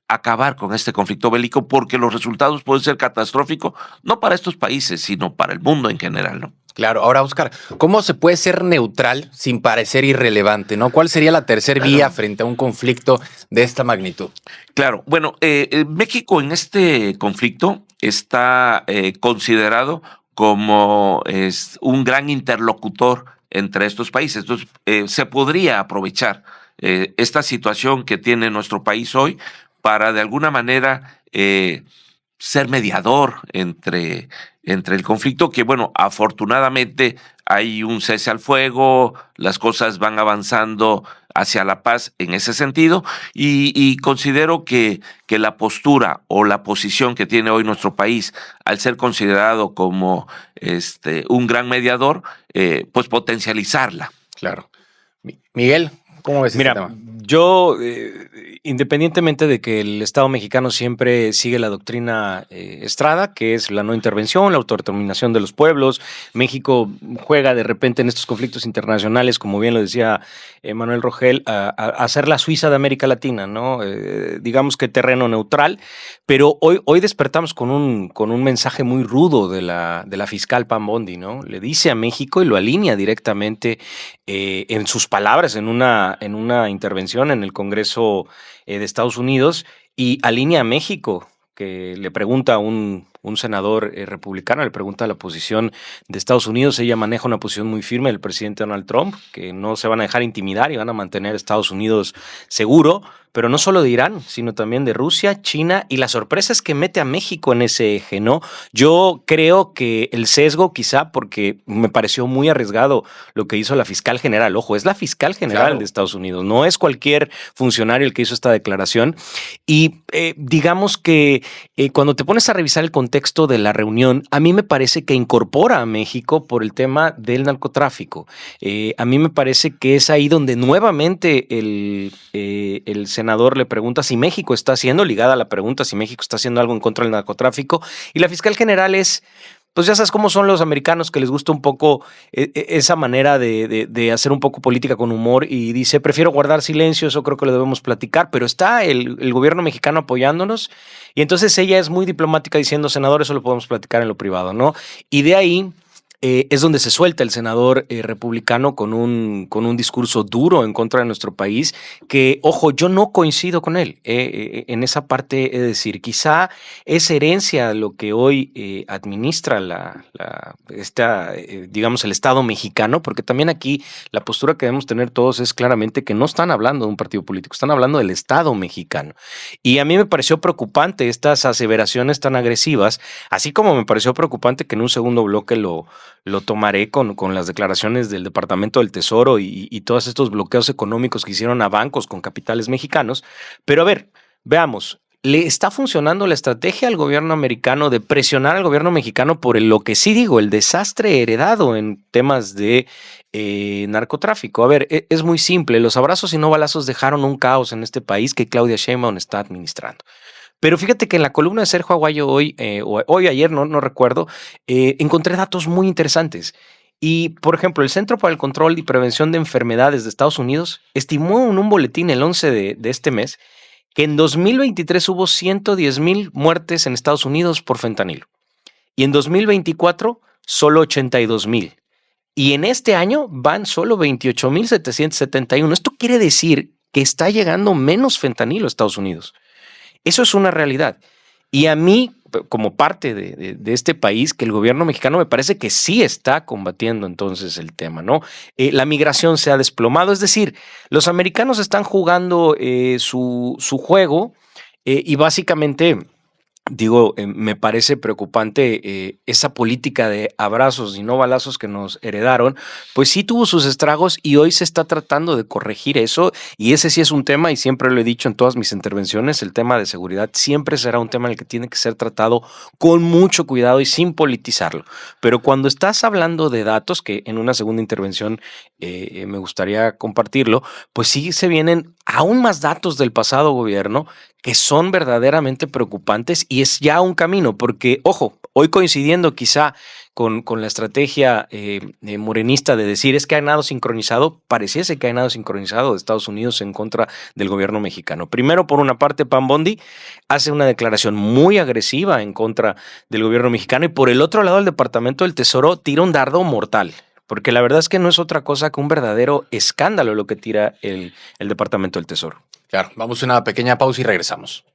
acabar con este conflicto bélico, porque los resultados pueden ser catastróficos, no para estos países, sino para el mundo en general, ¿no? Claro, ahora Oscar, ¿cómo se puede ser neutral sin parecer irrelevante, ¿no? ¿Cuál sería la tercera vía frente a un conflicto de esta magnitud? Claro, bueno, México en este conflicto está considerado como un gran interlocutor entre estos países. Entonces, se podría aprovechar esta situación que tiene nuestro país hoy para de alguna manera ser mediador entre el conflicto, que bueno, afortunadamente hay un cese al fuego, las cosas van avanzando hacia la paz en ese sentido, y considero que la postura o la posición que tiene hoy nuestro país, al ser considerado como un gran mediador, pues potencializarla. Claro. Miguel, ¿cómo ves este tema? Yo, independientemente de que el Estado mexicano siempre sigue la doctrina Estrada, que es la no intervención, la autodeterminación de los pueblos, México juega de repente en estos conflictos internacionales, como bien lo decía Manuel Rogel, a ser la Suiza de América Latina, ¿no? Digamos que terreno neutral, pero hoy despertamos con un mensaje muy rudo de la fiscal Pam Bondi, ¿no? Le dice a México y lo alinea directamente en sus palabras en una intervención en el Congreso de Estados Unidos, y alinea a México, que le pregunta a un senador republicano, le pregunta la posición de Estados Unidos. Ella maneja una posición muy firme del presidente Donald Trump, que no se van a dejar intimidar y van a mantener a Estados Unidos seguro, pero no solo de Irán, sino también de Rusia, China, y la sorpresa es que mete a México en ese eje, ¿no? Yo creo que el sesgo, quizá porque me pareció muy arriesgado lo que hizo la fiscal general. Ojo, es la fiscal general de Estados Unidos, no es cualquier funcionario el que hizo esta declaración. Y digamos que cuando te pones a revisar el contexto de la reunión, a mí me parece que incorpora a México por el tema del narcotráfico. A mí me parece que es ahí donde nuevamente el senador le pregunta si México está haciendo, ligada a la pregunta si México está haciendo algo en contra del narcotráfico, y la fiscal general es, pues ya sabes cómo son los americanos, que les gusta un poco esa manera de hacer un poco política con humor, y dice, prefiero guardar silencio, eso creo que lo debemos platicar, pero está el gobierno mexicano apoyándonos, y entonces ella es muy diplomática diciendo, senador, eso lo podemos platicar en lo privado, ¿no? Y de ahí es donde se suelta el senador republicano con un discurso duro en contra de nuestro país, que, ojo, yo no coincido con él en esa parte. Es decir, quizá es herencia lo que hoy administra digamos, el Estado mexicano, porque también aquí la postura que debemos tener todos es claramente que no están hablando de un partido político, están hablando del Estado mexicano. Y a mí me pareció preocupante estas aseveraciones tan agresivas, así como me pareció preocupante que en un segundo bloque lo lo tomaré con las declaraciones del Departamento del Tesoro y todos estos bloqueos económicos que hicieron a bancos con capitales mexicanos. Pero a ver, veamos. ¿Le está funcionando la estrategia al gobierno americano de presionar al gobierno mexicano por lo que sí digo, el desastre heredado en temas de narcotráfico? A ver, es muy simple. Los abrazos y no balazos dejaron un caos en este país que Claudia Sheinbaum está administrando. Pero fíjate que en la columna de Sergio Aguayo hoy, o ayer, no recuerdo, encontré datos muy interesantes. Y, por ejemplo, el Centro para el Control y Prevención de Enfermedades de Estados Unidos estimó en un boletín el 11 de este mes que en 2023 hubo 110,000 muertes en Estados Unidos por fentanilo. Y en 2024, solo 82,000. Y en este año van solo 28,771. Esto quiere decir que está llegando menos fentanilo a Estados Unidos. Eso es una realidad. Y a mí, como parte de este país, que el gobierno mexicano me parece que sí está combatiendo entonces el tema, ¿no? La migración se ha desplomado, es decir, los americanos están jugando su juego y básicamente... Digo, me parece preocupante esa política de abrazos y no balazos que nos heredaron, pues sí tuvo sus estragos y hoy se está tratando de corregir eso y ese sí es un tema y siempre lo he dicho en todas mis intervenciones, el tema de seguridad siempre será un tema en el que tiene que ser tratado con mucho cuidado y sin politizarlo. Pero cuando estás hablando de datos, que en una segunda intervención me gustaría compartirlo, pues sí se vienen aún más datos del pasado gobierno que son verdaderamente preocupantes y es ya un camino, porque, ojo, hoy coincidiendo quizá con la estrategia morenista de decir es que ha nado sincronizado, pareciese que ha nado sincronizado de Estados Unidos en contra del gobierno mexicano. Primero, por una parte, Pam Bondi hace una declaración muy agresiva en contra del gobierno mexicano y por el otro lado, el Departamento del Tesoro tira un dardo mortal. Porque la verdad es que no es otra cosa que un verdadero escándalo lo que tira el Departamento del Tesoro. Claro, vamos a una pequeña pausa y regresamos.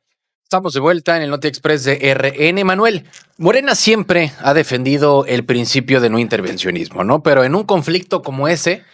Estamos de vuelta en el Noti Express de RN. Manuel, Morena siempre ha defendido el principio de no intervencionismo, ¿no? Pero en un conflicto como ese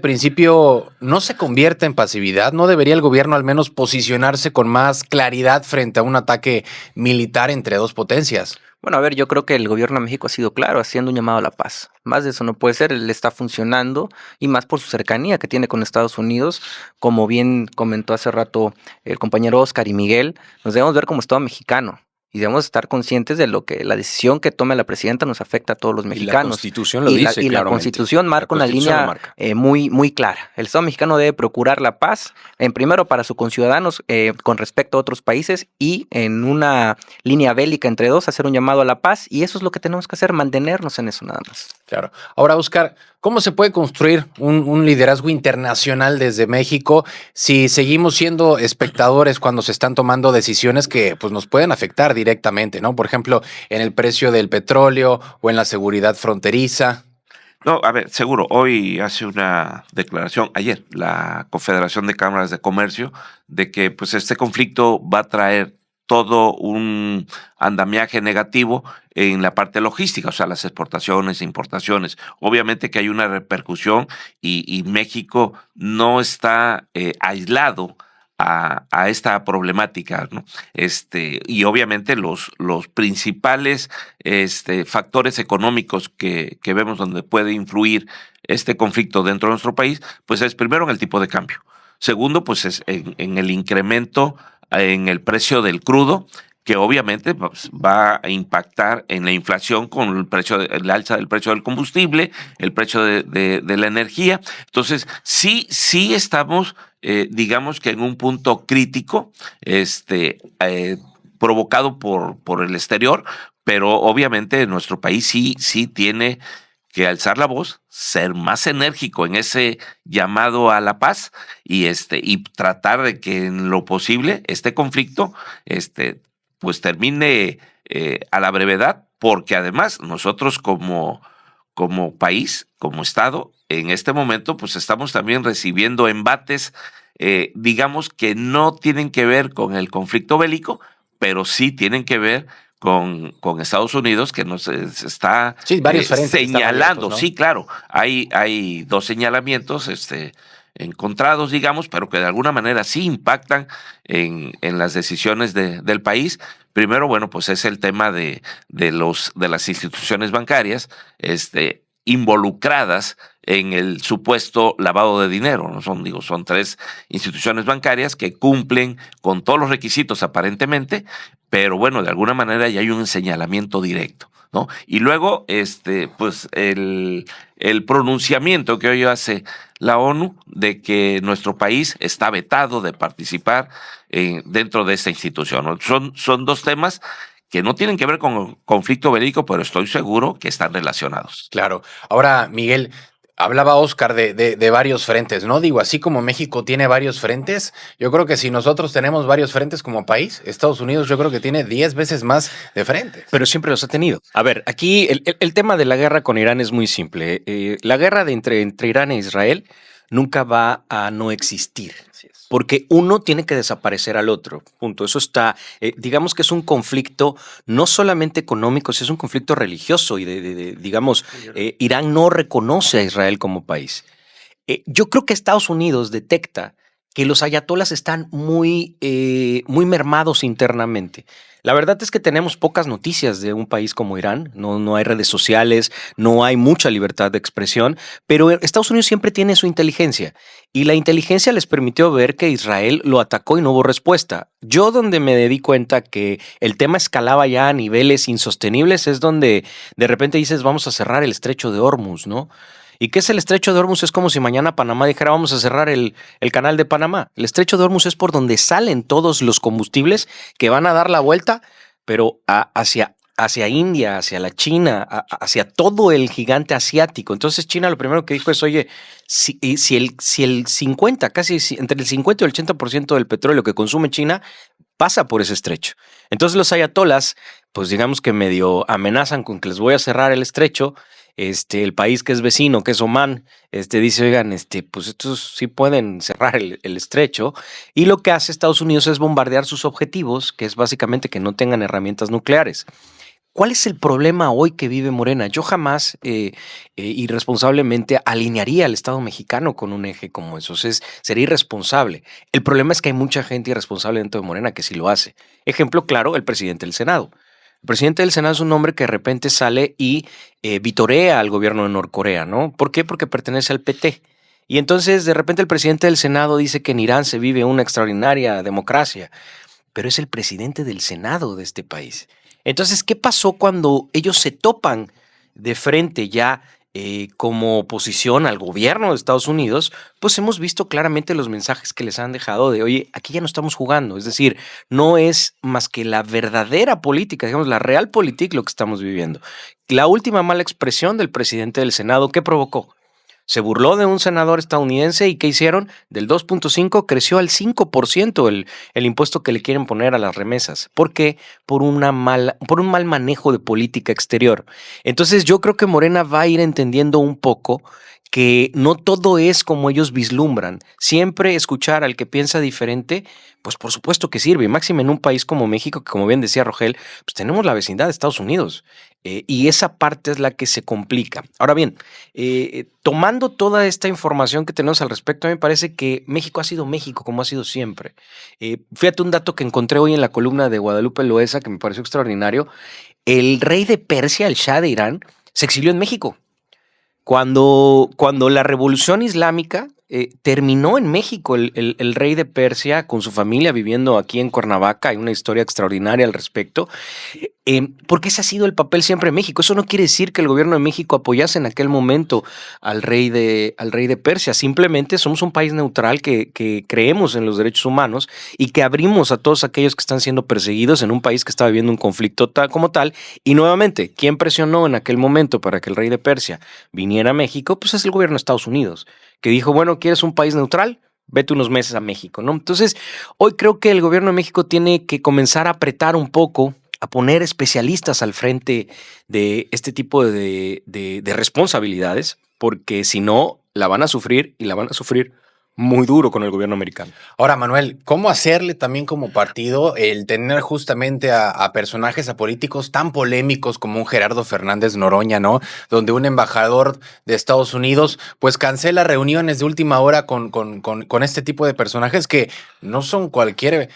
principio no se convierte en pasividad. ¿No debería el gobierno al menos posicionarse con más claridad frente a un ataque militar entre dos potencias? Bueno, a ver, yo creo que el gobierno de México ha sido claro, haciendo un llamado a la paz. Más de eso no puede ser, él está funcionando y más por su cercanía que tiene con Estados Unidos. Como bien comentó hace rato el compañero Oscar y Miguel, nos debemos ver como Estado mexicano. Y debemos estar conscientes de lo que la decisión que tome la presidenta nos afecta a todos los mexicanos. Y la Constitución lo dice y la Constitución marca una línea muy clara. El Estado mexicano debe procurar la paz, primero para sus conciudadanos con respecto a otros países y en una línea bélica entre dos hacer un llamado a la paz y eso es lo que tenemos que hacer, mantenernos en eso nada más. Claro. Ahora, Oscar, ¿cómo se puede construir un liderazgo internacional desde México si seguimos siendo espectadores cuando se están tomando decisiones que pues, nos pueden afectar directamente, ¿no? Por ejemplo, en el precio del petróleo o en la seguridad fronteriza. No, a ver, seguro, hoy hace una declaración, ayer, la Confederación de Cámaras de Comercio, de que pues este conflicto va a traer todo un andamiaje negativo en la parte logística, o sea, las exportaciones e importaciones. Obviamente que hay una repercusión y México no está aislado a esta problemática, ¿no? Y obviamente los principales factores económicos que vemos donde puede influir este conflicto dentro de nuestro país, pues es primero en el tipo de cambio. Segundo, pues es en el incremento en el precio del crudo, que obviamente pues, va a impactar en la inflación con el alza del precio del combustible, el precio de la energía. Entonces, sí estamos, digamos que en un punto crítico, provocado por el exterior, pero obviamente nuestro país sí tiene que alzar la voz, ser más enérgico en ese llamado a la paz y tratar de que en lo posible este conflicto pues termine a la brevedad, porque además nosotros como país, como Estado, en este momento pues estamos también recibiendo embates, digamos que no tienen que ver con el conflicto bélico, pero sí tienen que ver con Estados Unidos, que nos está varios frentes señalando. abiertos, ¿no? Sí, claro, hay dos señalamientos encontrados, digamos, pero que de alguna manera sí impactan en las decisiones del país. Primero, bueno, pues es el tema de las instituciones bancarias, involucradas en el supuesto lavado de dinero, ¿no? Son 3 instituciones bancarias que cumplen con todos los requisitos aparentemente, pero bueno, de alguna manera ya hay un señalamiento directo, ¿no? Y luego, pues el pronunciamiento que hoy hace la ONU de que nuestro país está vetado de participar dentro de esta institución, ¿no? Son 2 temas que no tienen que ver con el conflicto bélico, pero estoy seguro que están relacionados. Claro. Ahora, Miguel, hablaba Oscar de varios frentes, ¿no? Digo, así como México tiene varios frentes, yo creo que si nosotros tenemos varios frentes como país, Estados Unidos yo creo que tiene 10 veces más de frentes. Pero siempre los ha tenido. A ver, aquí el tema de la guerra con Irán es muy simple. La guerra entre Irán e Israel nunca va a no existir. Así es. Porque uno tiene que desaparecer al otro. Punto. Eso está, digamos que es un conflicto no solamente económico, es un conflicto religioso y digamos, Irán no reconoce a Israel como país. Yo creo que Estados Unidos detecta que los ayatolas están muy mermados internamente. La verdad es que tenemos pocas noticias de un país como Irán, no hay redes sociales, no hay mucha libertad de expresión, pero Estados Unidos siempre tiene su inteligencia y la inteligencia les permitió ver que Israel lo atacó y no hubo respuesta. Yo donde me di cuenta que el tema escalaba ya a niveles insostenibles es donde de repente dices vamos a cerrar el estrecho de Hormuz, ¿no? ¿Y qué es el estrecho de Hormuz? Es como si mañana Panamá dijera vamos a cerrar el canal de Panamá. El estrecho de Hormuz es por donde salen todos los combustibles que van a dar la vuelta, pero hacia India, hacia la China, hacia todo el gigante asiático. Entonces China lo primero que dijo es, oye, si el 50, entre el 50 y el 80% del petróleo que consume China pasa por ese estrecho. Entonces los ayatolas, pues digamos que medio amenazan con que les voy a cerrar el estrecho. El país que es vecino, que es Omán, dice, oigan, pues estos sí pueden cerrar el estrecho. Y lo que hace Estados Unidos es bombardear sus objetivos, que es básicamente que no tengan herramientas nucleares. ¿Cuál es el problema hoy que vive Morena? Yo jamás irresponsablemente alinearía al Estado mexicano con un eje como eso. Sería irresponsable. El problema es que hay mucha gente irresponsable dentro de Morena que sí lo hace. Ejemplo claro, el presidente del Senado. El presidente del Senado es un hombre que de repente sale y vitorea al gobierno de Norcorea, ¿no? ¿Por qué? Porque pertenece al PT. Y entonces de repente el presidente del Senado dice que en Irán se vive una extraordinaria democracia, pero es el presidente del Senado de este país. Entonces, ¿qué pasó cuando ellos se topan de frente ya como oposición al gobierno de Estados Unidos? Pues hemos visto claramente los mensajes que les han dejado de, oye, aquí ya no estamos jugando. Es decir, no es más que la verdadera política, digamos, la realpolitik lo que estamos viviendo. La última mala expresión del presidente del Senado, ¿qué provocó? Se burló de un senador estadounidense y ¿qué hicieron? Del 2.5 creció al 5% el impuesto que le quieren poner a las remesas. ¿Por qué? Por un mal manejo de política exterior. Entonces yo creo que Morena va a ir entendiendo un poco que no todo es como ellos vislumbran. Siempre escuchar al que piensa diferente, pues por supuesto que sirve. Máxime en un país como México, que como bien decía Rogel, pues tenemos la vecindad de Estados Unidos. Y esa parte es la que se complica. Ahora bien, tomando toda esta información que tenemos al respecto, a mí me parece que México ha sido México como ha sido siempre. Fíjate un dato que encontré hoy en la columna de Guadalupe Loesa que me pareció extraordinario. El rey de Persia, el Shah de Irán, se exilió en México. Cuando la revolución islámica terminó en México, el rey de Persia con su familia viviendo aquí en Cuernavaca, hay una historia extraordinaria al respecto, porque ese ha sido el papel siempre de México. Eso no quiere decir que el gobierno de México apoyase en aquel momento al rey de Persia, simplemente somos un país neutral que creemos en los derechos humanos y que abrimos a todos aquellos que están siendo perseguidos en un país que está viviendo un conflicto como tal. Y nuevamente, ¿quién presionó en aquel momento para que el rey de Persia viniera a México? Pues es el gobierno de Estados Unidos, que dijo, bueno, ¿quieres un país neutral? Vete unos meses a México, ¿no? Entonces, hoy creo que el gobierno de México tiene que comenzar a apretar un poco, a poner especialistas al frente de este tipo de responsabilidades, porque si no, la van a sufrir y la van a sufrir muy duro con el gobierno americano. Ahora, Manuel, ¿cómo hacerle también como partido el tener justamente a personajes, a políticos tan polémicos como un Gerardo Fernández Noroña, ¿no? Donde un embajador de Estados Unidos pues cancela reuniones de última hora con este tipo de personajes que no son cualquier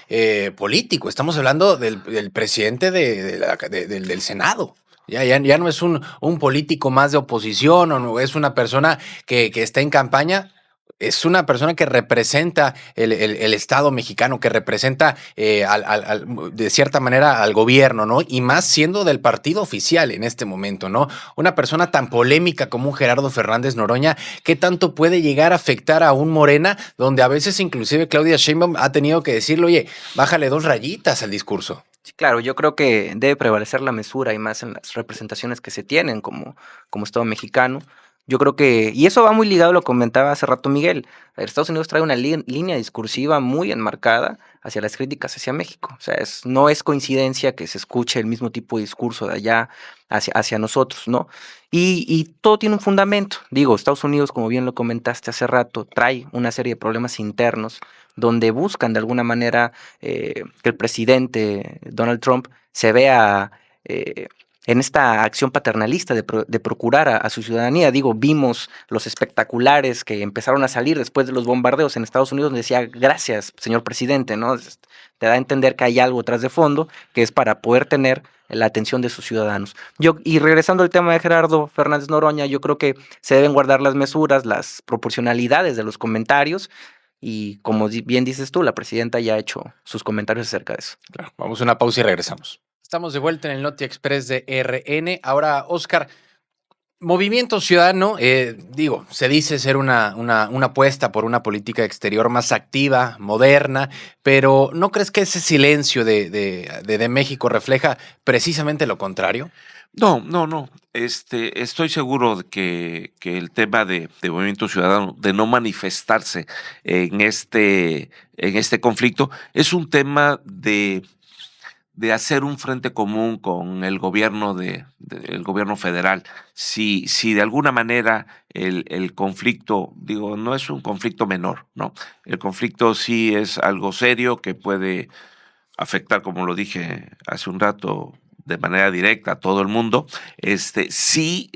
político. Estamos hablando del presidente del Senado. Ya no es un político más de oposición o no es una persona que está en campaña. Es una persona que representa el Estado mexicano, que representa de cierta manera al gobierno, ¿no? Y más siendo del partido oficial en este momento, ¿no? Una persona tan polémica como un Gerardo Fernández Noroña, ¿qué tanto puede llegar a afectar a un Morena, donde a veces inclusive Claudia Sheinbaum ha tenido que decirle, oye, bájale 2 rayitas al discurso? Sí, claro, yo creo que debe prevalecer la mesura y más en las representaciones que se tienen como Estado mexicano. Yo creo que, y eso va muy ligado a lo que comentaba hace rato Miguel, Estados Unidos trae una línea discursiva muy enmarcada hacia las críticas hacia México. O sea, no es coincidencia que se escuche el mismo tipo de discurso de allá hacia nosotros, ¿no? Y todo tiene un fundamento. Digo, Estados Unidos, como bien lo comentaste hace rato, trae una serie de problemas internos donde buscan de alguna manera que el presidente Donald Trump se vea en esta acción paternalista de procurar a su ciudadanía. Digo, vimos los espectaculares que empezaron a salir después de los bombardeos en Estados Unidos, donde decía, gracias, señor presidente, ¿no? Te da a entender que hay algo tras de fondo, que es para poder tener la atención de sus ciudadanos. Y regresando al tema de Gerardo Fernández Noroña, yo creo que se deben guardar las mesuras, las proporcionalidades de los comentarios, y como bien dices tú, la presidenta ya ha hecho sus comentarios acerca de eso. Claro, vamos a una pausa y regresamos. Estamos de vuelta en el Noti Express de RN. Ahora, Oscar, Movimiento Ciudadano, se dice ser una apuesta por una política exterior más activa, moderna, pero ¿no crees que ese silencio de México refleja precisamente lo contrario? No. Estoy seguro de que el tema de Movimiento Ciudadano, de no manifestarse en este conflicto, es un tema de hacer un frente común con el gobierno el gobierno federal. Si de alguna manera el conflicto, digo, no es un conflicto menor, ¿no? El conflicto sí es algo serio que puede afectar, como lo dije hace un rato, de manera directa a todo el mundo. Sí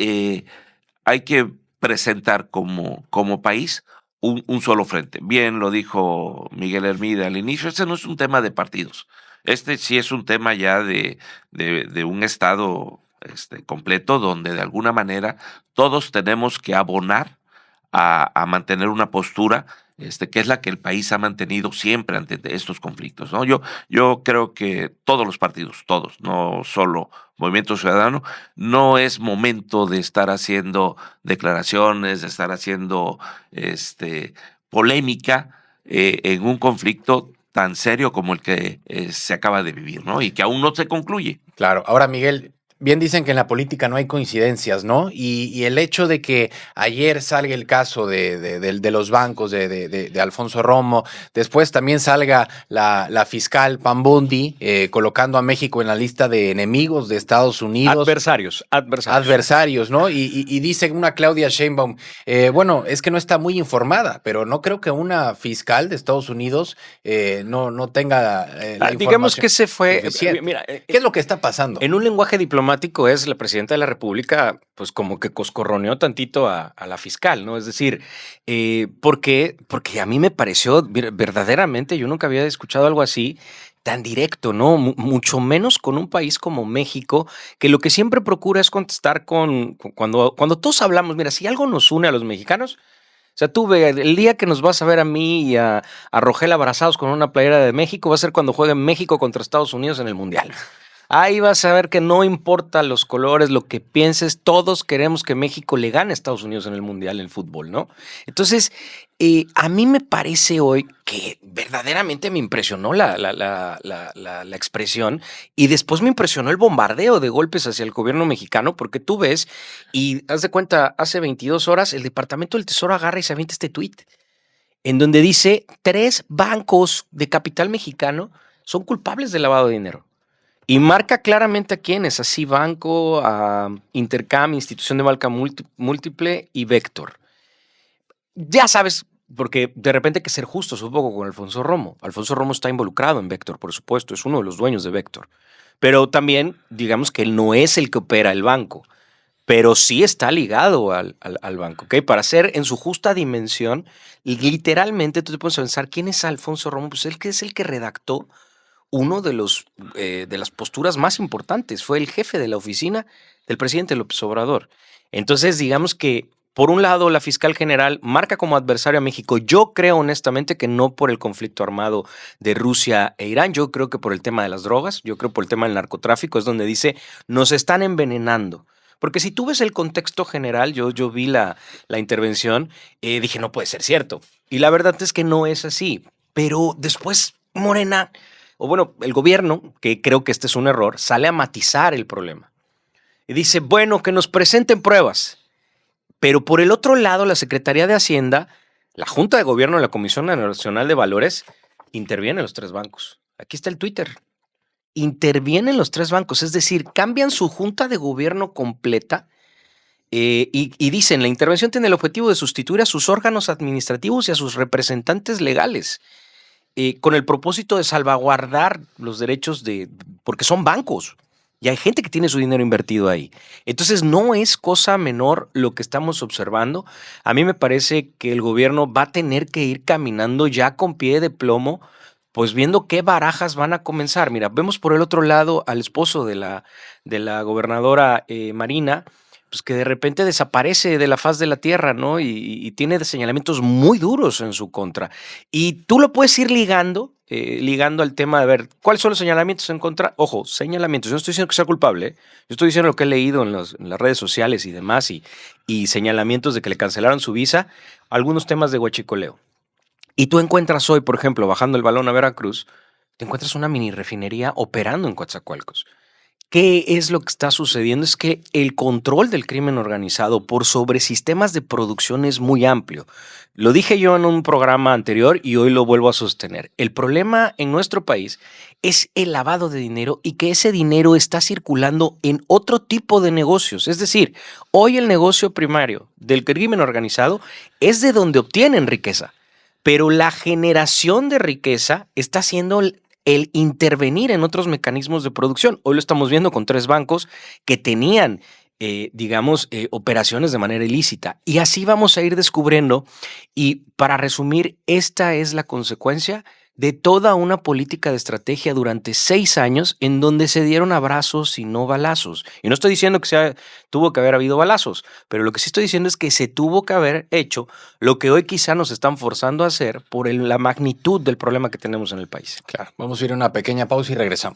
hay que presentar como país un solo frente. Bien lo dijo Miguel Hermida al inicio, este no es un tema de partidos. Este sí es un tema ya de un Estado completo, donde de alguna manera todos tenemos que abonar a mantener una postura que es la que el país ha mantenido siempre ante estos conflictos, ¿no? Yo creo que todos los partidos, todos, no solo Movimiento Ciudadano, no es momento de estar haciendo declaraciones, de estar haciendo polémica en un conflicto tan serio como el que se acaba de vivir, ¿no? Y que aún no se concluye. Claro. Ahora, Miguel, bien dicen que en la política no hay coincidencias, ¿no? Y el hecho de que ayer salga el caso de los bancos de Alfonso Romo, después también salga la fiscal Pam Bondi colocando a México en la lista de enemigos de Estados Unidos. Adversarios, ¿no? Y dice una Claudia Sheinbaum, bueno, es que no está muy informada, pero no creo que una fiscal de Estados Unidos no tenga la información. Digamos que se fue. Suficiente. Mira, ¿Qué es lo que está pasando? En un lenguaje diplomático es la presidenta de la República, pues como que coscorroneó tantito a la fiscal, ¿no? Es decir, ¿por qué? Porque a mí me pareció verdaderamente, yo nunca había escuchado algo así tan directo, ¿no? Mucho menos con un país como México, que lo que siempre procura es contestar cuando todos hablamos, mira, si algo nos une a los mexicanos. O sea, tú ve, el día que nos vas a ver a mí y a Rogel abrazados con una playera de México va a ser cuando juegue México contra Estados Unidos en el Mundial. Ahí vas a ver que no importa los colores, lo que pienses, todos queremos que México le gane a Estados Unidos en el Mundial en fútbol, ¿no? Entonces, a mí me parece hoy que verdaderamente me impresionó la expresión y después me impresionó el bombardeo de golpes hacia el gobierno mexicano, porque tú ves y haz de cuenta, hace 22 horas el Departamento del Tesoro agarra y se avienta este tuit en donde dice 3 bancos de capital mexicano son culpables de lavado de dinero. Y marca claramente a quiénes, así Banco, a Intercam, Institución de Banca Múltiple y Vector. Ya sabes porque de repente hay que ser justos un poco con Alfonso Romo. Alfonso Romo está involucrado en Vector, por supuesto, es uno de los dueños de Vector. Pero también, digamos que él no es el que opera el banco, pero sí está ligado al banco, ¿ok? Para ser en su justa dimensión, literalmente tú te puedes pensar, ¿quién es Alfonso Romo? Pues él que es el que redactó uno de las posturas más importantes, fue el jefe de la oficina del presidente López Obrador. Entonces, digamos que, por un lado, la fiscal general marca como adversario a México. Yo creo honestamente que no por el conflicto armado de Rusia e Irán, yo creo que por el tema de las drogas, yo creo por el tema del narcotráfico, es donde dice, nos están envenenando. Porque si tú ves el contexto general, yo vi la intervención, dije, no puede ser cierto. Y la verdad es que no es así. Pero después Morena, o bueno, el gobierno, que creo que este es un error, sale a matizar el problema. Y dice, bueno, que nos presenten pruebas. Pero por el otro lado, la Secretaría de Hacienda, la Junta de Gobierno de la Comisión Nacional de Valores, interviene en los 3 bancos. Aquí está el Twitter. Intervienen los 3 bancos, es decir, cambian su Junta de Gobierno completa y dicen, la intervención tiene el objetivo de sustituir a sus órganos administrativos y a sus representantes legales, con el propósito de salvaguardar los derechos porque son bancos. Y hay gente que tiene su dinero invertido ahí. Entonces no es cosa menor lo que estamos observando. A mí me parece que el gobierno va a tener que ir caminando ya con pie de plomo, pues viendo qué barajas van a comenzar. Mira, vemos por el otro lado al esposo de la gobernadora Marina, pues que de repente desaparece de la faz de la tierra, ¿no? Y tiene señalamientos muy duros en su contra. Y tú lo puedes ir ligando al tema de ver cuáles son los señalamientos en contra. Ojo, señalamientos. Yo no estoy diciendo que sea culpable, ¿eh? Yo estoy diciendo lo que he leído en las redes sociales y demás, y señalamientos de que le cancelaron su visa, algunos temas de huachicoleo. Y tú encuentras hoy, por ejemplo, bajando el balón a Veracruz, te encuentras una mini refinería operando en Coatzacoalcos. ¿Qué es lo que está sucediendo? Es que el control del crimen organizado por sobre sistemas de producción es muy amplio. Lo dije yo en un programa anterior y hoy lo vuelvo a sostener. El problema en nuestro país es el lavado de dinero y que ese dinero está circulando en otro tipo de negocios. Es decir, hoy el negocio primario del crimen organizado es de donde obtienen riqueza, pero la generación de riqueza está siendo el intervenir en otros mecanismos de producción. Hoy lo estamos viendo con 3 bancos que tenían, operaciones de manera ilícita. Y así vamos a ir descubriendo. Y para resumir, esta es la consecuencia de toda una política de estrategia durante 6 años en donde se dieron abrazos y no balazos. Y no estoy diciendo que tuvo que haber habido balazos, pero lo que sí estoy diciendo es que se tuvo que haber hecho lo que hoy quizá nos están forzando a hacer por la magnitud del problema que tenemos en el país. Claro, vamos a ir a una pequeña pausa y regresamos.